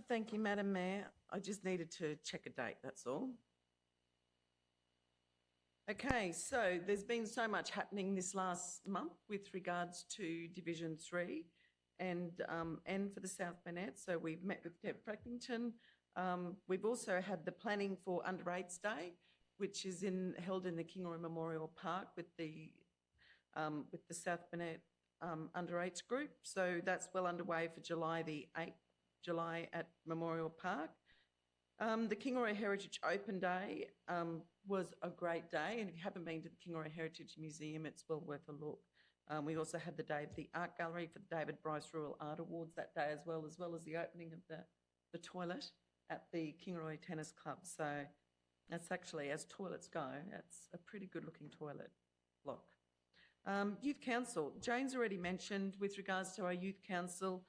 Thank you, Madam Mayor. I just needed to check a date, that's all. Okay, so there's been so much happening this last month with regards to Division 3 and for the South Burnett. So we've met with Deb Frackington. We've also had the planning for Under 8s Day, which is held in the Kingaroy Memorial Park with the South Burnett Under 8s group. So that's well underway for July the 8th, July at Memorial Park. The Kingaroy Heritage Open Day was a great day, and if you haven't been to the Kingaroy Heritage Museum, it's well worth a look. We also had the day of the Art Gallery for the David Bryce Rural Art Awards that day as well as the opening of the toilet at the Kingaroy Tennis Club. So that's actually, as toilets go, that's a pretty good looking toilet block. Youth Council, Jane's already mentioned with regards to our Youth Council,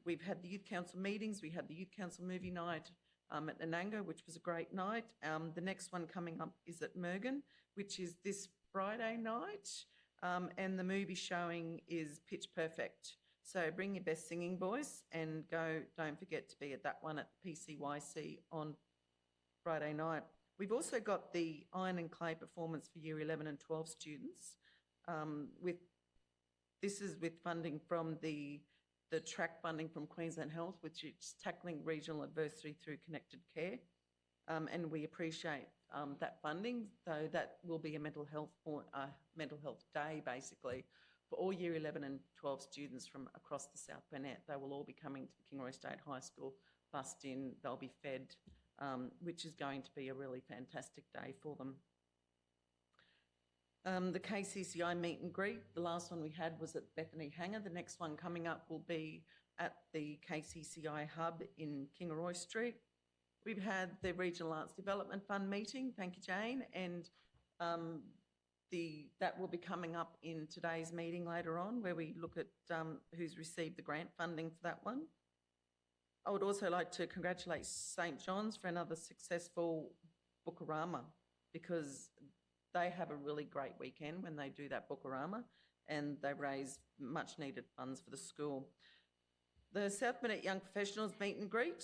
we've had the Youth Council meetings, we had the Youth Council movie night at Ananga, which was a great night. The next one coming up is at Mergen, which is this Friday night, and the movie showing is Pitch Perfect. So bring your best singing voice and go. Don't forget to be at that one at PCYC on Friday night. We've also got the Iron and Clay performance for Year 11 and 12 students. This is with funding from the track funding from Queensland Health, which is tackling regional adversity through connected care. And we appreciate that funding, though that will be a mental health day, basically, for all Year 11 and 12 students from across the South Burnett. They will all be coming to the Kingaroy State High School, bussed in, they'll be fed, which is going to be a really fantastic day for them. The KCCI meet and greet, the last one we had was at Bethany Hangar. The next one coming up will be at the KCCI hub in Kingaroy Street. We've had the Regional Arts Development Fund meeting, thank you Jane, and that will be coming up in today's meeting later on, where we look at who's received the grant funding for that one. I would also like to congratulate St John's for another successful Bookarama, because they have a really great weekend when they do that Bookarama, and they raise much needed funds for the school. The South Burnett Young Professionals meet and greet,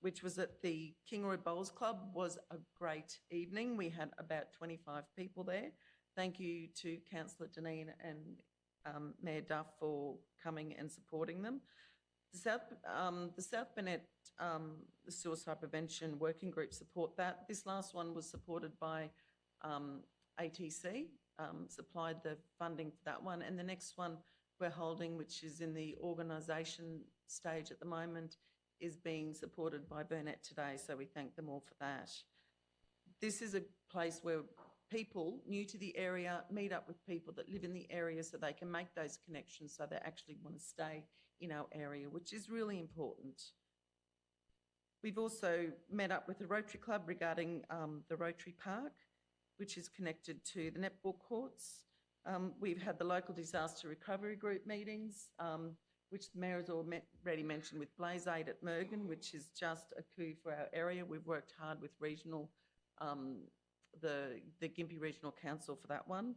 which was at the Kingaroy Bowls Club, was a great evening. We had about 25 people there. Thank you to Councillor Deneen and Mayor Duff for coming and supporting them. The South Burnett the Suicide Prevention Working Group support that. This last one was supported by ATC, supplied the funding for that one, and the next one we're holding, which is in the organisation stage at the moment, is being supported by Burnett Today, so we thank them all for that. This is a place where people new to the area meet up with people that live in the area so they can make those connections, so they actually want to stay in our area, which is really important. We've also met up with the Rotary Club regarding the Rotary Park, which is connected to the netball courts. We've had the local disaster recovery group meetings, which the Mayor has already mentioned, with Blaze Aid at Mergen, which is just a coup for our area. We've worked hard with regional, the Gympie Regional Council for that one.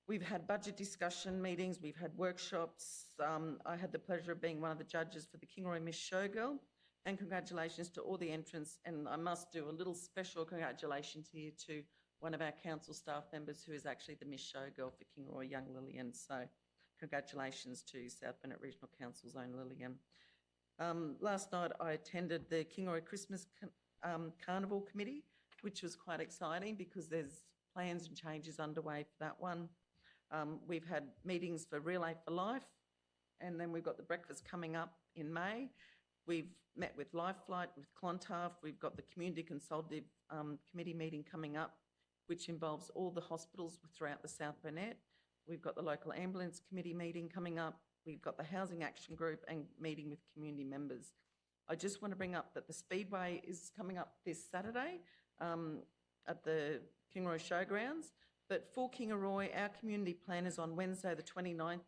We've had budget discussion meetings, we've had workshops. I had the pleasure of being one of the judges for the Kingaroy Miss Showgirl, and congratulations to all the entrants. And I must do a little special congratulations here to one of our council staff members who is actually the Miss Showgirl for Kingaroy, young Lillian. So congratulations to South Burnett Regional Council's own Lillian. Last night I attended the Kingaroy Christmas Carnival Committee, which was quite exciting because there's plans and changes underway for that one. We've had meetings for Relay for Life, and then we've got the breakfast coming up in May. We've met with Life Flight, with Clontarf. We've got the Community Consultative Committee meeting coming up, which involves all the hospitals throughout the South Burnett. We've got the Local Ambulance Committee meeting coming up. We've got the Housing Action Group and meeting with community members. I just want to bring up that the Speedway is coming up this Saturday at the Kingaroy Showgrounds. But for Kingaroy, our community plan is on Thursday the 29th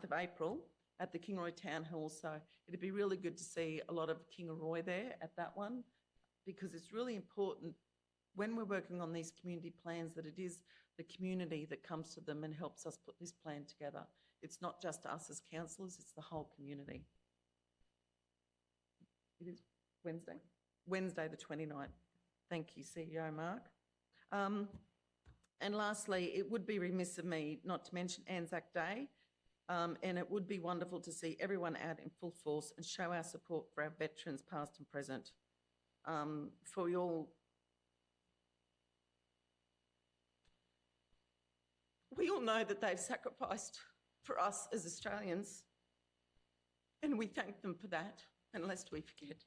of April at the Kingaroy Town Hall. So it'd be really good to see a lot of Kingaroy there at that one, because it's really important when we're working on these community plans that it is the community that comes to them and helps us put this plan together. It's not just us as councillors, it's the whole community. It is Wednesday? Wednesday the 29th. Thank you, CEO Mark. And lastly, it would be remiss of me not to mention Anzac Day, and it would be wonderful to see everyone out in full force and show our support for our veterans past and present. For you we all know that they've sacrificed for us as Australians, and we thank them for that, and lest we forget.